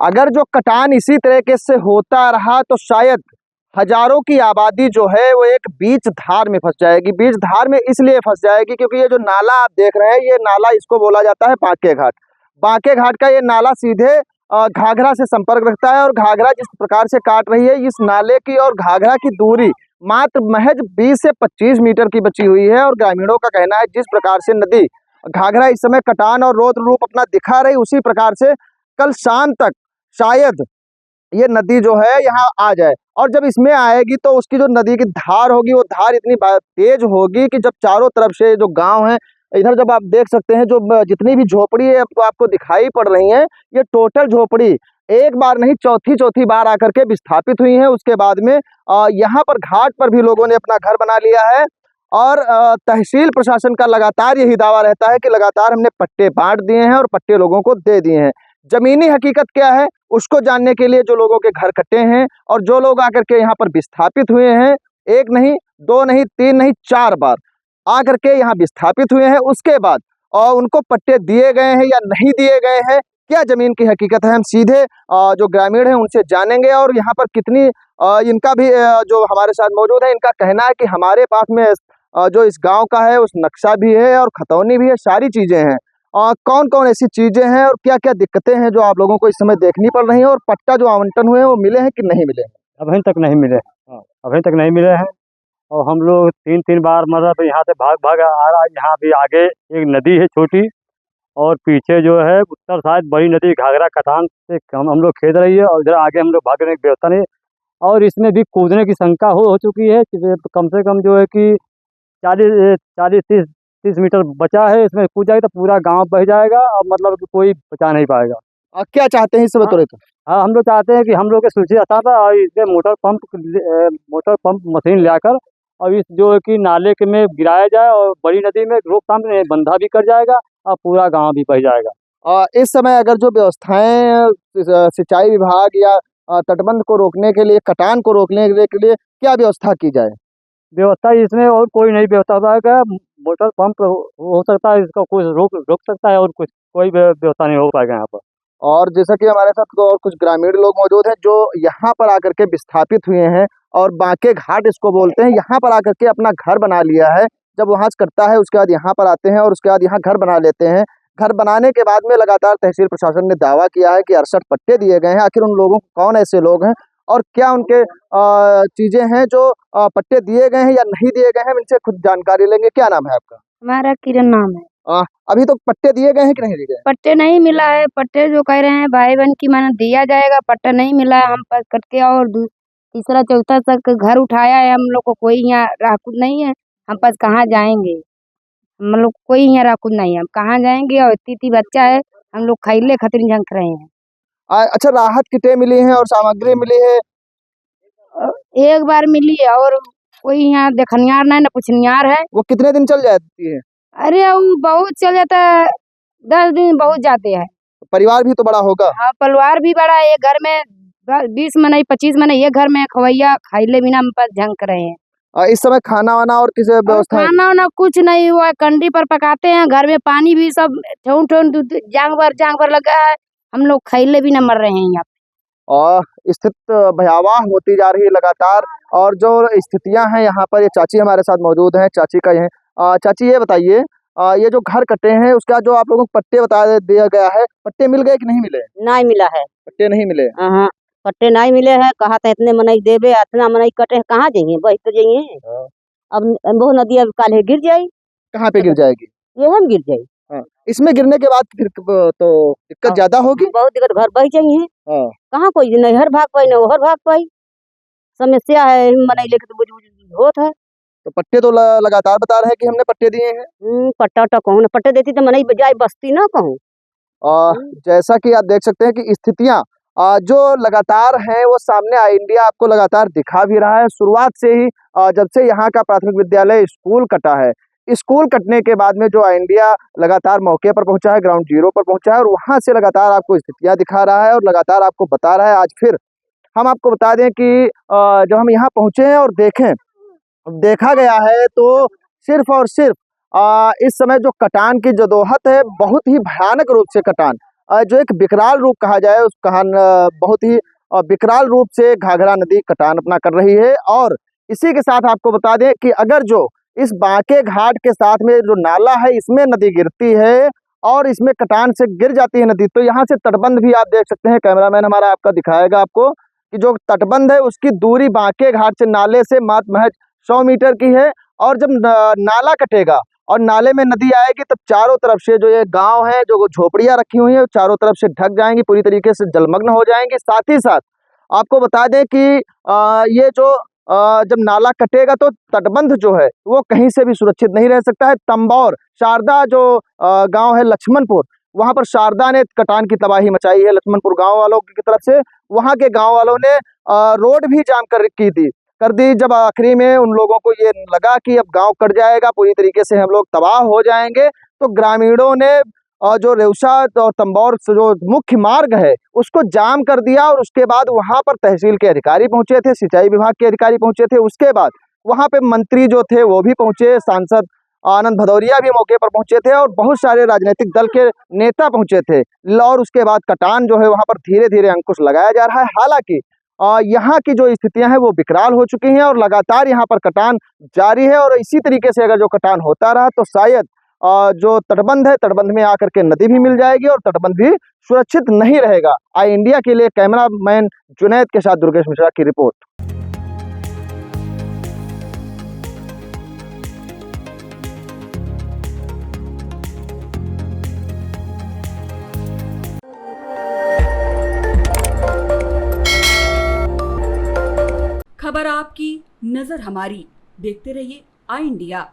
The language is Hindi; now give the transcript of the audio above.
अगर जो कटान इसी तरीके से होता रहा तो शायद हजारों की आबादी जो है वो एक बीच धार में फंस जाएगी। बीच धार में इसलिए फंस जाएगी क्योंकि ये जो नाला आप देख रहे हैं, ये नाला इसको बोला जाता है बांके घाट। बांके घाट का ये नाला सीधे घाघरा से संपर्क रखता है और घाघरा जिस प्रकार से काट रही है, इस नाले की और घाघरा की दूरी मात्र महज 20 से 25 मीटर की बची हुई है। और ग्रामीणों का कहना है जिस प्रकार से नदी घाघरा इस समय कटान और रौद्र रूप अपना दिखा रही, उसी प्रकार से कल शाम तक शायद ये नदी जो है यहाँ आ जाए। और जब इसमें आएगी तो उसकी जो नदी की धार होगी, वो धार इतनी तेज होगी कि जब चारों तरफ से जो गांव हैं, इधर जब आप देख सकते हैं जो जितनी भी झोपड़ी है आपको दिखाई पड़ रही हैं, ये टोटल झोपड़ी एक बार नहीं चौथी बार आकर के विस्थापित हुई हैं। उसके बाद में यहाँ पर घाट पर भी लोगों ने अपना घर बना लिया है। और तहसील प्रशासन का लगातार यही दावा रहता है कि लगातार हमने पट्टे बांट दिए हैं और पट्टे लोगों को दे दिए हैं। जमीनी हकीकत क्या है उसको जानने के लिए जो लोगों के घर कटे हैं और जो लोग आकर के यहाँ पर विस्थापित हुए हैं, एक नहीं, दो नहीं, तीन नहीं, 4 बार आकर के यहाँ विस्थापित हुए हैं, उसके बाद और उनको पट्टे दिए गए हैं या नहीं दिए गए हैं, क्या जमीन की हकीकत है, हम सीधे जो ग्रामीण हैं उनसे जानेंगे। और यहाँ पर कितनी इनका भी जो हमारे साथ मौजूद है, इनका कहना है कि हमारे पास में जो इस गांव का है उस नक्शा भी है और खतौनी भी है, सारी चीजें हैं। कौन कौन ऐसी चीजें हैं और क्या क्या दिक्कतें हैं जो आप लोगों को इस समय देखनी पड़ रही हैं, और पट्टा जो आवंटन हुए हैं वो मिले हैं कि नहीं मिले? अभी तक नहीं मिले। अभी तक नहीं मिले हैं। और हम लोग 3 बार मतलब यहाँ से भाग आ रहा है। यहाँ भी आगे एक नदी है छोटी, और पीछे जो है उत्तर साइड बड़ी नदी घाघरा कटान से हम लोग खेद रही है, और इधर आगे हम लोग भागने की व्यवस्था नहीं। और इसमें भी कूदने की शंका हो चुकी है कि कम से कम जो है कि 40-30 मीटर बचा है, इसमें कूद जाएगा तो पूरा गांव बह जाएगा और मतलब कोई बचा नहीं पाएगा। क्या चाहते हैं इस समय तुरंत? हाँ, हम लोग चाहते हैं कि हम लोग के सूची आता था और इसमें मोटर पंप मशीन लाकर और इस जो है कि नाले के में गिराया जाए और बड़ी नदी में रोकथाम बंधा भी कर जाएगा और पूरा गांव भी बह जाएगा। इस समय अगर जो व्यवस्थाएं सिंचाई विभाग या तटबंध को रोकने के लिए, कटान को रोकने के लिए क्या व्यवस्था की जाए? व्यवस्था इसमें और कोई नहीं व्यवस्था है। मोटर पंप हो सकता है, इसको कुछ रोक सकता है, और कुछ कोई व्यवस्था नहीं हो पाएगा यहाँ पर। और जैसा कि हमारे साथ और कुछ ग्रामीण लोग मौजूद हैं जो यहाँ पर आकर के विस्थापित हुए हैं और बांके घाट इसको बोलते हैं, यहाँ पर आकर के अपना घर बना लिया है। जब वहाँ से कटता है उसके बाद यहाँ पर आते हैं और उसके बाद यहाँ घर बना लेते हैं। घर बनाने के बाद में लगातार तहसील प्रशासन ने दावा किया है कि 68 पट्टे दिए गए हैं। आखिर उन लोगों को कौन ऐसे लोग हैं और क्या उनके चीजें हैं जो पट्टे दिए गए हैं या नहीं दिए गए हैं, इनसे खुद जानकारी लेंगे। क्या नाम है आपका? हमारा किरण नाम है। अभी तो पट्टे दिए गए हैं कि नहीं दिए गए? पट्टे नहीं मिला है। पट्टे जो कह रहे हैं भाई बहन की माने दिया जाएगा, पट्टा नहीं मिला है। हम पास कट के और तीसरा चौथा तक घर उठाया है। हम लोग को कोई यहाँ राहकुद नहीं है। हम पास कहाँ जाएंगे? हम लोग कोई यहाँ राहकुद नहीं है, हम कहाँ जाएंगे? और इतनी बच्चा है, हम लोग खैले खतरी झंक रहे हैं। अच्छा, राहत किटें मिली हैं और सामग्री मिली है? एक बार मिली है और कोई यहाँ देखनियार नहीं न पूछनियार है। वो कितने दिन चल जाती है? अरे वो बहुत चल जाता है, 10 दिन बहुत जाते हैं। परिवार भी तो बड़ा होगा। हाँ, परिवार भी बड़ा है। घर में 20 मने 25 मने ये घर में खवैया खाइले बिना हम पास झंक रहे हैं। इस समय खाना वाना और किसी व्यवस्था? खाना वाना कुछ नहीं हुआ, कंडी पर पकाते हैं। घर में पानी भी सब ठोन जांग भर लगा है। हम लोग खैले भी न मर रहे हैं यहाँ पे। और स्थिति भयावह होती जा रही है लगातार। और जो स्थितियां हैं यहाँ पर, ये चाची हमारे साथ मौजूद हैं। चाची का ये चाची ये बताइए, ये जो घर कटे हैं उसका जो आप लोगों को पट्टे बता दिया गया है, पट्टे मिल गए कि नहीं मिले? नहीं मिला है। पट्टे नहीं मिले? हाँ, पट्टे नहीं मिले हैं। कहा था इतने मनई देवे, इतना मनई कटे, कहाँ जाइए? बह तो जाइए। अब वो नदी अब काले गिर जाये। कहाँ पे गिर जाएगी? ये हम गिर जाये। इसमें गिरने के बाद फिर तो दिक्कत ज्यादा होगी। बहुत दिक्कत, घर बह जाइए। कहाँ कोई नहीं हर भाग पाई, न हर भाग पाई। समस्या है, मनई लेके तो होत है। तो पट्टे तो लगातार बता रहे हैं कि हमने पट्टे दिए हैं। पट्टा कहूँ पट्टे देती तो मनई बजाय बस्ती ना कहूँ। जैसा कि आप देख सकते हैं कि स्थितियां जो लगातार हैं वो सामने इंडिया आपको लगातार दिखा भी रहा है। शुरुआत से ही जब से यहाँ का प्राथमिक विद्यालय स्कूल कटा है, स्कूल कटने के बाद में जो इंडिया लगातार मौके पर पहुंचा है, ग्राउंड जीरो पर पहुंचा है और वहां से लगातार आपको स्थितियां दिखा रहा है और लगातार आपको बता रहा है। आज फिर हम आपको बता दें कि जब हम यहाँ पहुंचे हैं और देखा गया है तो सिर्फ और सिर्फ इस समय जो कटान की जदोहत है, बहुत ही भयानक रूप से कटान जो एक विकराल रूप कहा जाए उस बहुत ही विकराल रूप से घाघरा नदी कटान अपना कर रही है। और इसी के साथ आपको बता दें कि अगर जो इस बांके घाट के साथ में जो नाला है इसमें नदी गिरती है और इसमें कटान से गिर जाती है नदी, तो यहाँ से तटबंध भी आप देख सकते हैं, कैमरामैन हमारा आपका दिखाएगा आपको कि जो तटबंध है उसकी दूरी बांके घाट से नाले से मात्र महज 100 मीटर की है। और जब नाला कटेगा और नाले में नदी आएगी तब चारों तरफ से जो ये गांव है, जो झोपड़ियां रखी हुई हैं, चारों तरफ से ढक जाएंगी, पूरी तरीके से जलमग्न हो जाएंगी। साथ ही साथ आपको बता दें कि ये जो जब नाला कटेगा तो तटबंध जो है वो कहीं से भी सुरक्षित नहीं रह सकता है। तंबौर शारदा जो गांव है लक्ष्मणपुर, वहां पर शारदा ने कटान की तबाही मचाई है लक्ष्मणपुर गांव वालों की तरफ से। वहां के गांव वालों ने रोड भी जाम कर दी जब आखिरी में उन लोगों को ये लगा कि अब गांव कट जाएगा, पूरी तरीके से हम लोग तबाह हो जाएंगे, तो ग्रामीणों ने जो रेवसा और तंबौर जो मुख्य मार्ग है उसको जाम कर दिया। और उसके बाद वहां पर तहसील के अधिकारी पहुंचे थे, सिंचाई विभाग के अधिकारी पहुंचे थे, उसके बाद वहां पे मंत्री जो थे वो भी पहुंचे, सांसद आनंद भदौरिया भी मौके पर पहुंचे थे और बहुत सारे राजनीतिक दल के नेता पहुंचे थे। और उसके बाद कटान जो है वहां पर धीरे धीरे अंकुश लगाया जा रहा है। हालांकि यहाँ की जो स्थितियां हैं वो विकराल हो चुकी हैं और लगातार यहाँ पर कटान जारी है। और इसी तरीके से अगर जो कटान होता रहा तो शायद जो तटबंध है, तटबंध में आकर के नदी भी मिल जाएगी और तटबंध भी सुरक्षित नहीं रहेगा। आई इंडिया के लिए कैमरामैन जुनैद के साथ दुर्गेश मिश्रा की रिपोर्ट। खबर आपकी, नजर हमारी। देखते रहिए आई इंडिया।